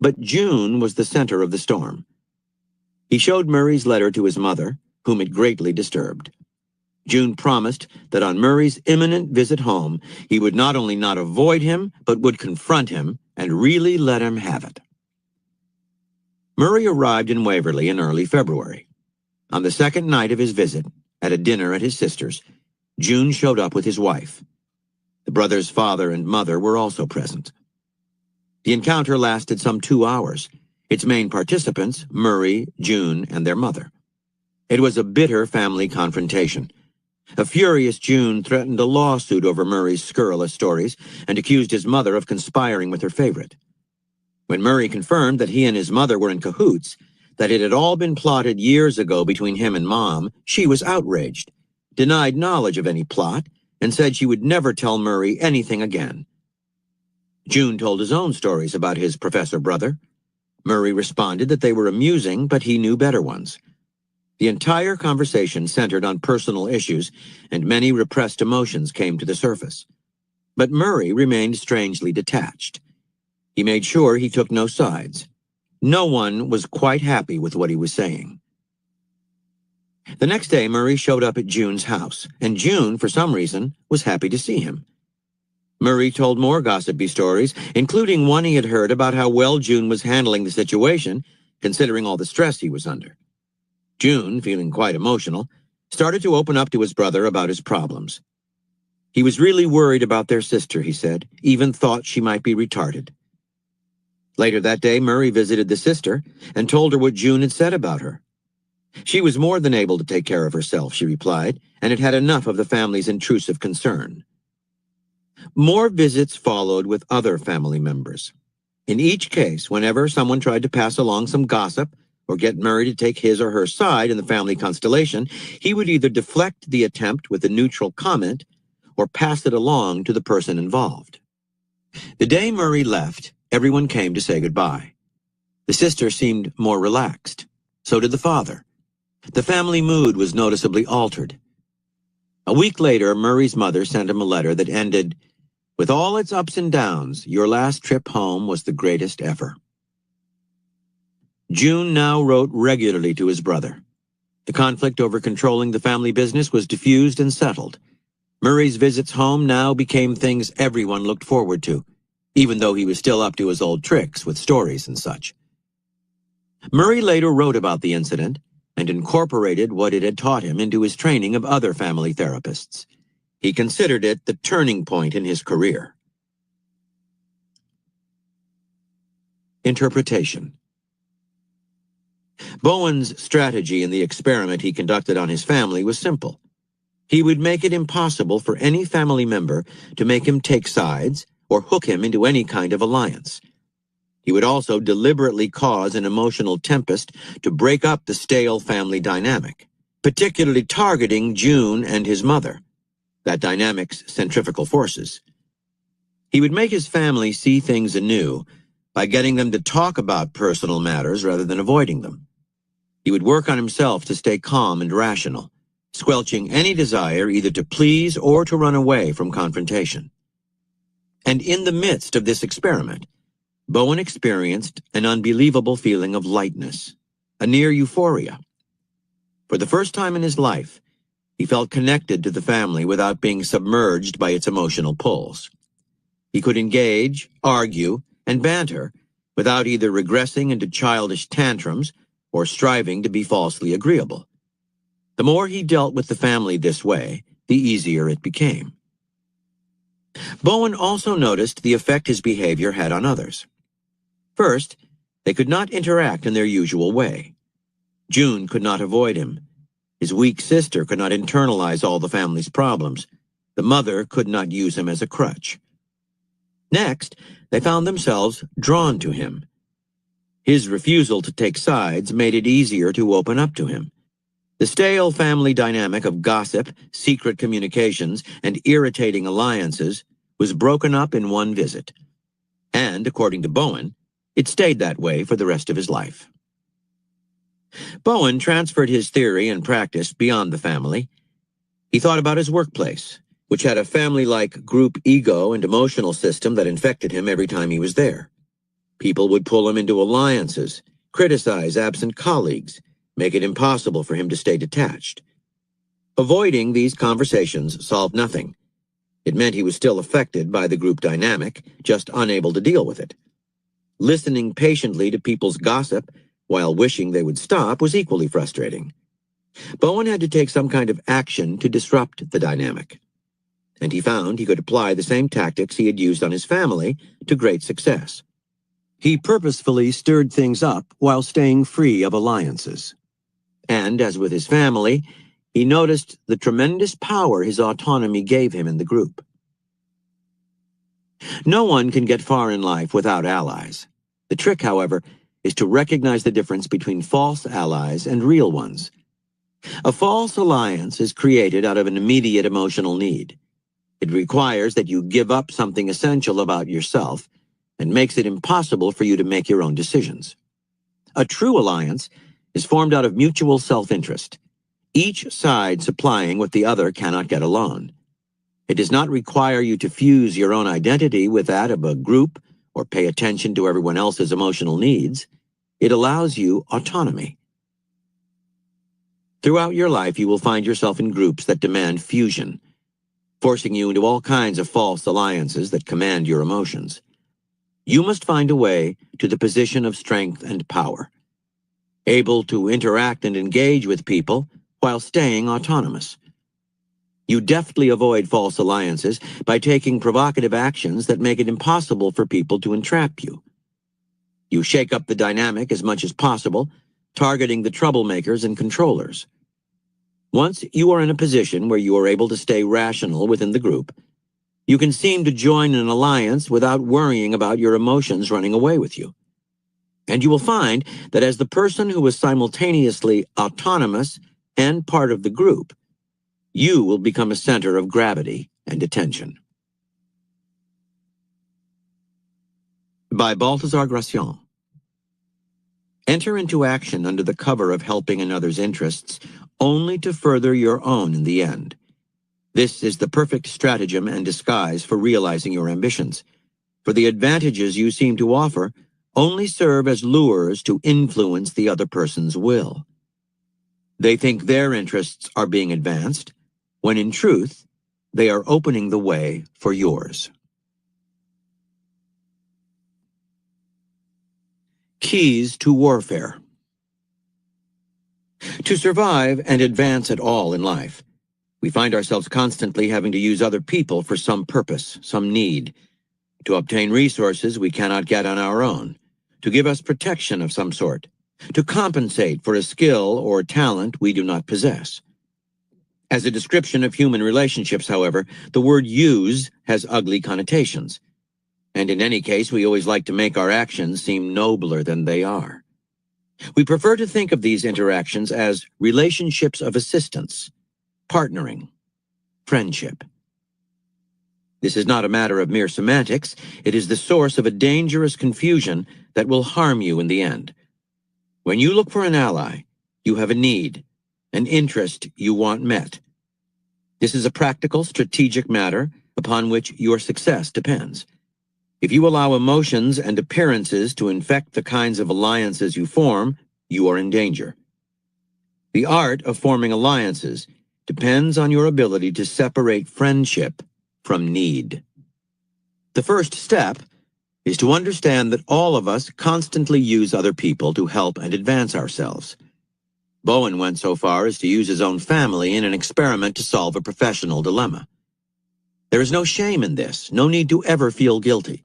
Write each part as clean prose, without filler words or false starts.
But June was the center of the storm. He showed Murray's letter to his mother, whom it greatly disturbed. June promised that on Murray's imminent visit home, he would not only not avoid him, but would confront him and really let him have it. Murray arrived in Waverly in early February. On the second night of his visit, at a dinner at his sister's, June showed up with his wife. The brother's father and mother were also present. The encounter lasted some 2 hours. Its main participants, Murray, June, and their mother. It was a bitter family confrontation. A furious June threatened a lawsuit over Murray's scurrilous stories and accused his mother of conspiring with her favorite. When Murray confirmed that he and his mother were in cahoots, that it had all been plotted years ago between him and Mom, she was outraged, denied knowledge of any plot, and said she would never tell Murray anything again. June told his own stories about his professor brother. Murray responded that they were amusing, but he knew better ones. The entire conversation centered on personal issues, and many repressed emotions came to the surface. But Murray remained strangely detached. He made sure he took no sides. No one was quite happy with what he was saying. The next day, Murray showed up at June's house, and June, for some reason, was happy to see him. Murray told more gossipy stories, including one he had heard about how well June was handling the situation, considering all the stress he was under. June, feeling quite emotional, started to open up to his brother about his problems. He was really worried about their sister, he said, even thought she might be retarded. Later that day, Murray visited the sister and told her what June had said about her. She was more than able to take care of herself, she replied, and had had enough of the family's intrusive concern. More visits followed with other family members. In each case, whenever someone tried to pass along some gossip or get Murray to take his or her side in the family constellation, he would either deflect the attempt with a neutral comment or pass it along to the person involved. The day Murray left, everyone came to say goodbye. The sister seemed more relaxed. So did the father. The family mood was noticeably altered. A week later, Murray's mother sent him a letter that ended, "With all its ups and downs, your last trip home was the greatest ever." June now wrote regularly to his brother. The conflict over controlling the family business was diffused and settled. Murray's visits home now became things everyone looked forward to, even though he was still up to his old tricks with stories and such. Murray later wrote about the incident and incorporated what it had taught him into his training of other family therapists. He considered it the turning point in his career. Interpretation. Bowen's strategy in the experiment he conducted on his family was simple. He would make it impossible for any family member to make him take sides or hook him into any kind of alliance. He would also deliberately cause an emotional tempest to break up the stale family dynamic, particularly targeting June and his mother, that dynamic's centrifugal forces. He would make his family see things anew by getting them to talk about personal matters rather than avoiding them. He would work on himself to stay calm and rational, squelching any desire either to please or to run away from confrontation. And in the midst of this experiment, Bowen experienced an unbelievable feeling of lightness, a near euphoria. For the first time in his life, he felt connected to the family without being submerged by its emotional pulls. He could engage, argue, and banter without either regressing into childish tantrums or striving to be falsely agreeable. The more he dealt with the family this way, the easier it became. Bowen also noticed the effect his behavior had on others. First, they could not interact in their usual way. June could not avoid him. His weak sister could not internalize all the family's problems. The mother could not use him as a crutch. Next, they found themselves drawn to him. His refusal to take sides made it easier to open up to him. The stale family dynamic of gossip, secret communications, and irritating alliances was broken up in one visit. And, according to Bowen, it stayed that way for the rest of his life. Bowen transferred his theory and practice beyond the family. He thought about his workplace, which had a family-like group ego and emotional system that infected him every time he was there. People would pull him into alliances, criticize absent colleagues, make it impossible for him to stay detached. Avoiding these conversations solved nothing. It meant he was still affected by the group dynamic, just unable to deal with it. Listening patiently to people's gossip while wishing they would stop was equally frustrating. Bowen had to take some kind of action to disrupt the dynamic, and he found he could apply the same tactics he had used on his family to great success. He purposefully stirred things up while staying free of alliances. And, as with his family, he noticed the tremendous power his autonomy gave him in the group. No one can get far in life without allies. The trick, however, is to recognize the difference between false allies and real ones. A false alliance is created out of an immediate emotional need. It requires that you give up something essential about yourself and makes it impossible for you to make your own decisions. A true alliance is formed out of mutual self-interest, each side supplying what the other cannot get alone. It does not require you to fuse your own identity with that of a group or pay attention to everyone else's emotional needs. It allows you autonomy. Throughout your life, you will find yourself in groups that demand fusion, forcing you into all kinds of false alliances that command your emotions. You must find a way to the position of strength and power, able to interact and engage with people while staying autonomous. You deftly avoid false alliances by taking provocative actions that make it impossible for people to entrap you. You shake up the dynamic as much as possible, targeting the troublemakers and controllers. Once you are in a position where you are able to stay rational within the group, you can seem to join an alliance without worrying about your emotions running away with you. And you will find that as the person who is simultaneously autonomous and part of the group, you will become a center of gravity and attention. By Balthazar Gracian. Enter into action under the cover of helping another's interests, only to further your own in the end. This is the perfect stratagem and disguise for realizing your ambitions, for the advantages you seem to offer only serve as lures to influence the other person's will. They think their interests are being advanced, when in truth, they are opening the way for yours. Keys to warfare. To survive and advance at all in life, we find ourselves constantly having to use other people for some purpose, some need, to obtain resources we cannot get on our own, to give us protection of some sort, to compensate for a skill or talent we do not possess. As a description of human relationships, however, the word use has ugly connotations, and in any case, we always like to make our actions seem nobler than they are. We prefer to think of these interactions as relationships of assistance, partnering, friendship. This is not a matter of mere semantics. It is the source of a dangerous confusion that will harm you in the end. When you look for an ally, you have a need, an interest you want met. This is a practical, strategic matter upon which your success depends. If you allow emotions and appearances to infect the kinds of alliances you form, you are in danger. The art of forming alliances depends on your ability to separate friendship from need. The first step is to understand that all of us constantly use other people to help and advance ourselves. Bowen went so far as to use his own family in an experiment to solve a professional dilemma. There is no shame in this, no need to ever feel guilty.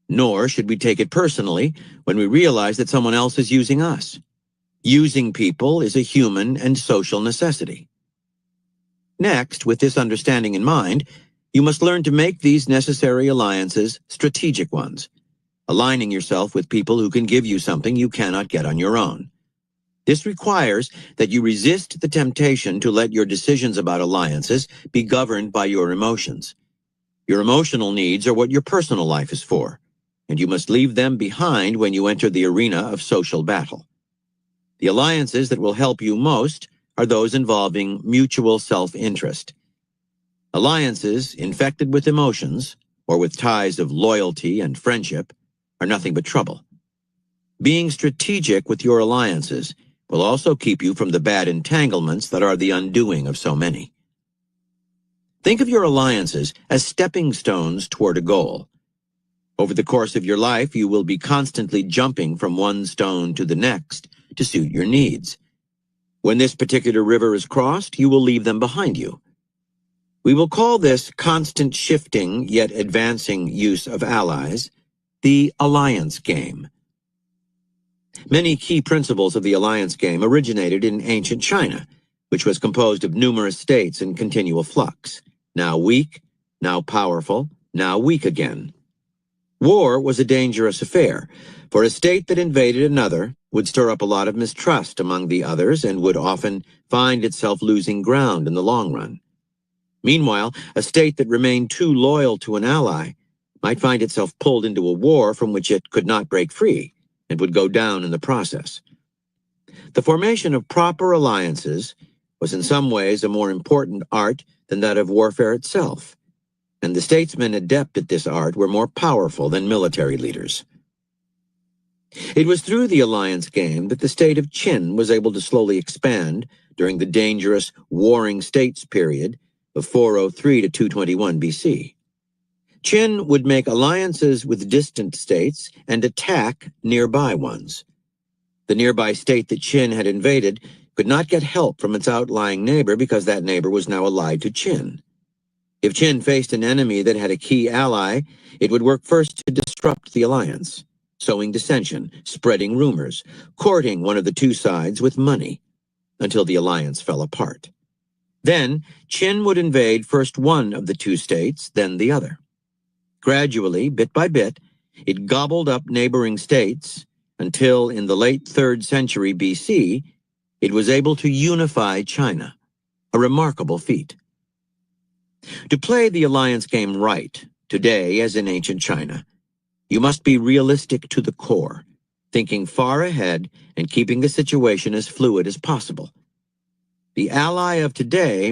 Nor should we take it personally when we realize that someone else is using us. Using people is a human and social necessity. Next, with this understanding in mind, you must learn to make these necessary alliances strategic ones, aligning yourself with people who can give you something you cannot get on your own. This requires that you resist the temptation to let your decisions about alliances be governed by your emotions. Your emotional needs are what your personal life is for, and you must leave them behind when you enter the arena of social battle. The alliances that will help you most are those involving mutual self-interest. Alliances infected with emotions, or with ties of loyalty and friendship, are nothing but trouble. Being strategic with your alliances will also keep you from the bad entanglements that are the undoing of so many. Think of your alliances as stepping stones toward a goal. Over the course of your life, you will be constantly jumping from one stone to the next to suit your needs. When this particular river is crossed, you will leave them behind you. We will call this constant shifting yet advancing use of allies the alliance game. Many key principles of the alliance game originated in ancient China, which was composed of numerous states in continual flux, now weak, now powerful, now weak again. War was a dangerous affair, for a state that invaded another would stir up a lot of mistrust among the others and would often find itself losing ground in the long run. Meanwhile, a state that remained too loyal to an ally might find itself pulled into a war from which it could not break free and would go down in the process. The formation of proper alliances was in some ways a more important art than that of warfare itself, and the statesmen adept at this art were more powerful than military leaders. It was through the alliance game that the state of Qin was able to slowly expand during the dangerous warring states period of 403 to 221 BC. Qin would make alliances with distant states and attack nearby ones. The nearby state that Qin had invaded could not get help from its outlying neighbor because that neighbor was now allied to Qin. If Qin faced an enemy that had a key ally, it would work first to disrupt the alliance, sowing dissension, spreading rumors, courting one of the two sides with money, until the alliance fell apart. Then, Qin would invade first one of the two states, then the other. Gradually, bit by bit, it gobbled up neighboring states until, in the late 3rd century BC, it was able to unify China, a remarkable feat. To play the alliance game right, today as in ancient China, you must be realistic to the core, thinking far ahead and keeping the situation as fluid as possible. The ally of today